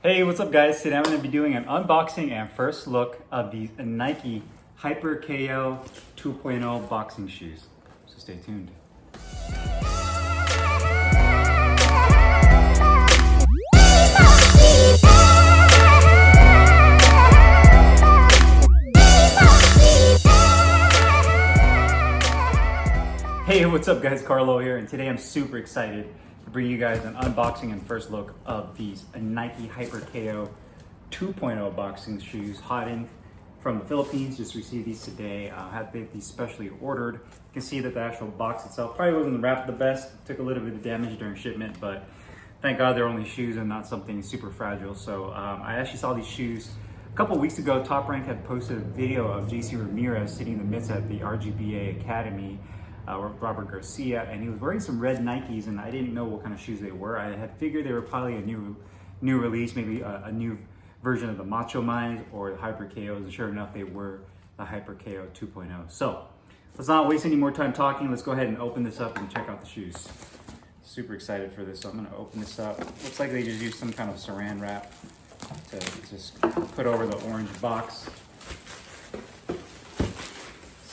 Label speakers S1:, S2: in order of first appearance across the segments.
S1: Hey, what's up guys? Today I'm going to be doing an unboxing and first look of these Nike Hyperko 2.0 boxing shoes. So stay tuned. Hey, what's up guys? Carlo here, and today I'm super excited to bring you guys an unboxing and first look of these Nike Hyperko 2.0 boxing shoes, hot in from the Philippines. Just received these today. Had these specially ordered. You can see that the actual box itself probably wasn't wrapped the best. Took a little bit of damage during shipment, but thank God they're only shoes and not something super fragile. So I actually saw these shoes a couple weeks ago. Top Rank had posted a video of JC Ramirez sitting in the midst at the RGBA Academy with Robert Garcia, and he was wearing some red Nikes, and I didn't know what kind of shoes they were. I had figured they were probably a new release, maybe a new version of the Macho Minds or the Hyperkos, and sure enough, they were the Hyperko 2.0. So let's not waste any more time talking. Let's go ahead and open this up and check out the shoes. Super excited for this. So I'm gonna open this up. Looks like they just used some kind of saran wrap to just put over the orange box.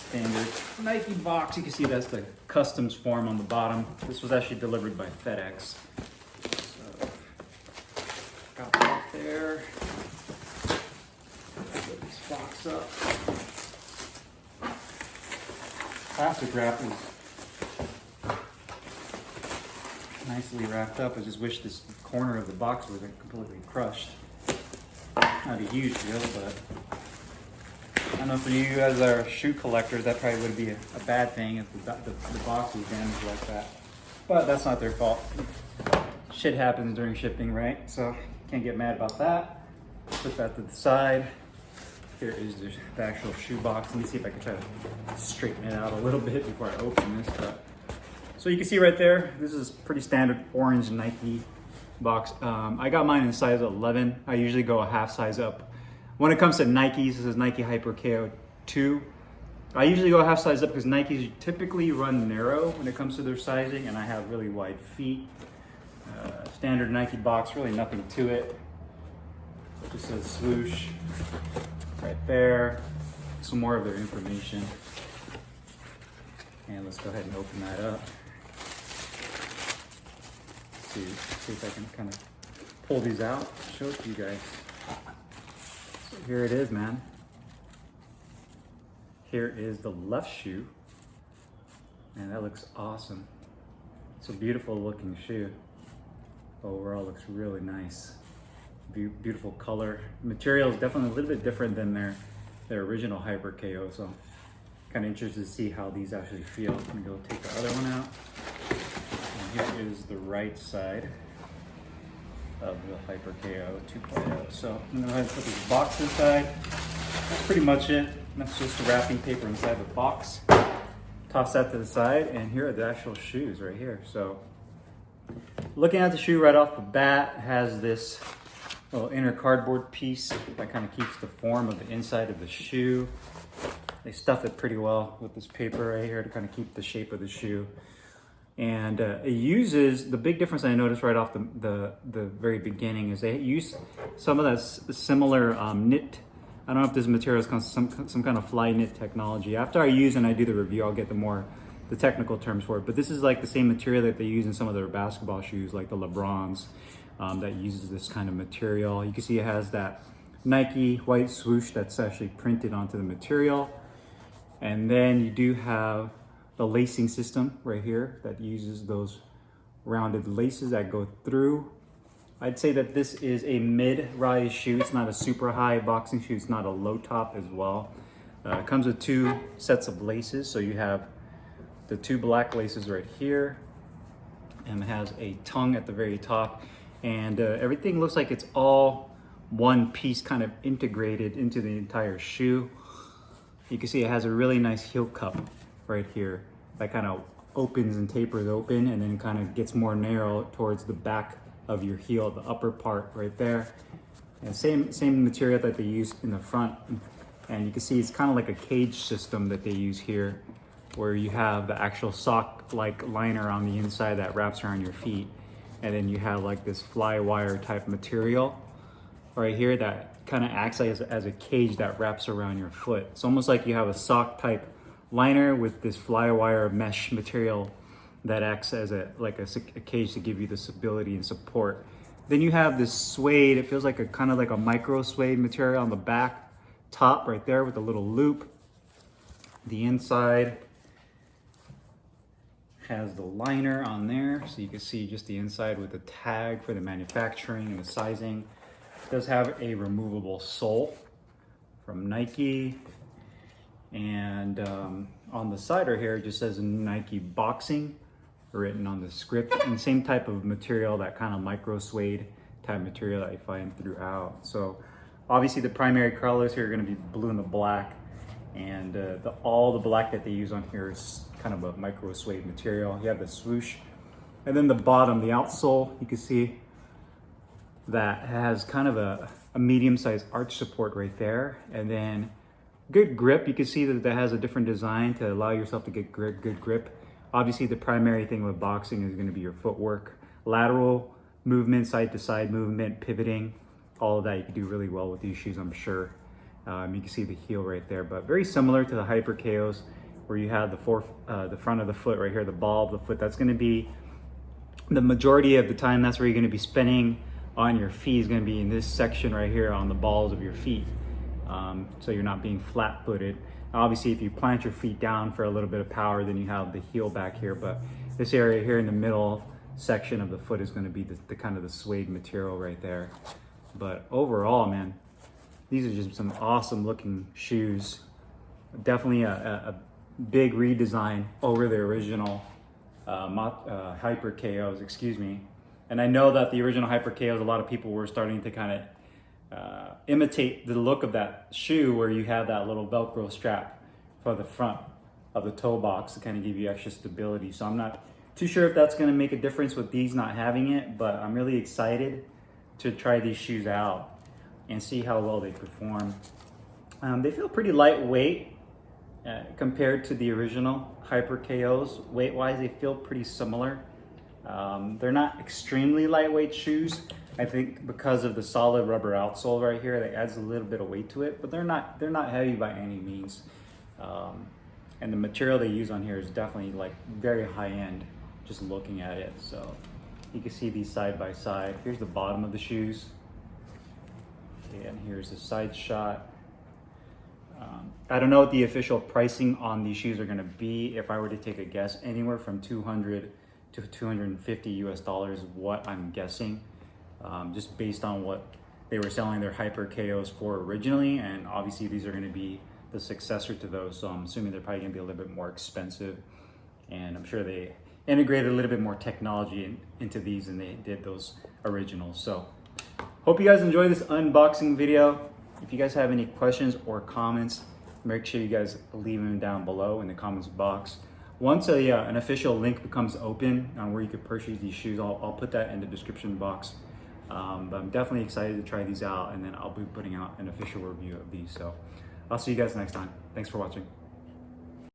S1: Standard Nike box. You can see that's the customs form on the bottom. This was actually delivered by FedEx. So got that there. Put this box up. Plastic wrap is nicely wrapped up. I just wish this corner of the box wasn't completely crushed. Not a huge deal, but I know for you guys that are shoe collectors, that probably would be a bad thing if the box was damaged like that. But that's not their fault. Shit happens during shipping, right? So can't get mad about that. Put that to the side. Here is the actual shoe box. Let me see if I can try to straighten it out a little bit before I open this. So you can see right there, this is pretty standard orange Nike box. I got mine in size 11. I usually go a half size up. When it comes to Nikes, this is Nike Hyperko 2. I usually go half size up because Nikes typically run narrow when it comes to their sizing, and I have really wide feet. Standard Nike box, really nothing to it. It just says swoosh right there. Some more of their information. And let's go ahead and open that up. See if I can kind of pull these out, show it to you guys. So here it is, man. Here is the left shoe. Man, that looks awesome. It's a beautiful looking shoe. Overall looks really nice. Beautiful color. Material is definitely a little bit different than their original Hyperko, so kind of interested to see how these actually feel. Let me go take the other one out. And here is the right side of the Hyperko 2.0. So I'm gonna go ahead and put this box inside. That's pretty much it. That's just the wrapping paper inside the box. Toss that to the side, and here are the actual shoes right here. So looking at the shoe right off the bat, it has this little inner cardboard piece that kind of keeps the form of the inside of the shoe. They stuff it pretty well with this paper right here to kind of keep the shape of the shoe. And it uses, the big difference I noticed right off the very beginning is they use some of that similar knit. I don't know if this material is some kind of fly knit technology. After I use and I do the review, I'll get the technical terms for it. But this is like the same material that they use in some of their basketball shoes, like the LeBrons, that uses this kind of material. You can see it has that Nike white swoosh that's actually printed onto the material. And then you do have the lacing system right here that uses those rounded laces that go through. I'd say that this is a mid-rise shoe. It's not a super high boxing shoe. It's not a low top as well. It comes with two sets of laces. So you have the two black laces right here, and it has a tongue at the very top. And everything looks like it's all one piece kind of integrated into the entire shoe. You can see it has a really nice heel cup right here that kind of opens and tapers open, and then kind of gets more narrow towards the back of your heel, the upper part right there. And same material that they use in the front. And you can see it's kind of like a cage system that they use here, where you have the actual sock-like liner on the inside that wraps around your feet. And then you have like this fly wire type material right here that kind of acts as a cage that wraps around your foot. It's almost like you have a sock type liner with this fly wire mesh material that acts as a cage to give you the stability and support. Then you have this suede. It feels like a kind of like a micro suede material on the back top right there with a little loop. The inside has the liner on there, so you can see just the inside with the tag for the manufacturing and the sizing. It does have a removable sole from Nike, and on the side right here it just says Nike Boxing written on the script, and same type of material, that kind of micro suede type material that you find throughout. So obviously the primary colors here are going to be blue and the black, and all the black that they use on here is kind of a micro suede material. You have the swoosh, and then the bottom, the outsole, you can see that has kind of a medium-sized arch support right there, and then good grip. You can see that has a different design to allow yourself to get good grip. Obviously the primary thing with boxing is going to be your footwork, lateral movement, side to side movement, pivoting, all of that you can do really well with these shoes, I'm sure. You can see the heel right there, but very similar to the Hyperko's, where you have the front of the foot right here, the ball of the foot. That's going to be the majority of the time. That's where you're going to be spinning on your feet. Is going to be in this section right here on the balls of your feet, so you're not being flat-footed. Obviously, if you plant your feet down for a little bit of power, then you have the heel back here. But this area here in the middle section of the foot is going to be the kind of the suede material right there. But overall, man, these are just some awesome looking shoes. Definitely a big redesign over the original Hyperko's, excuse me. And I know that the original Hyperko's, a lot of people were starting to kind of imitate the look of that shoe, where you have that little Velcro strap for the front of the toe box to kind of give you extra stability. So I'm not too sure if that's going to make a difference with these not having it, but I'm really excited to try these shoes out and see how well they perform. They feel pretty lightweight compared to the original Hyperko's. Weight-wise, they feel pretty similar. They're not extremely lightweight shoes. I think because of the solid rubber outsole right here, that adds a little bit of weight to it, but they're not heavy by any means. And the material they use on here is definitely like very high end, just looking at it. So you can see these side by side. Here's the bottom of the shoes. Okay, and here's the side shot. I don't know what the official pricing on these shoes are gonna be. If I were to take a guess, anywhere from $200 to $250 US, what I'm guessing. Just based on what they were selling their Hyperko's for originally, and obviously these are going to be the successor to those, so I'm assuming they're probably going to be a little bit more expensive, and I'm sure they integrated a little bit more technology into these than they did those originals. So hope you guys enjoyed this unboxing video. If you guys have any questions or comments, make sure you guys leave them down below in the comments box. Once an official link becomes open on where you could purchase these shoes, I'll put that in the description box. But I'm definitely excited to try these out, and then I'll be putting out an official review of these. So I'll see you guys next time. Thanks for watching.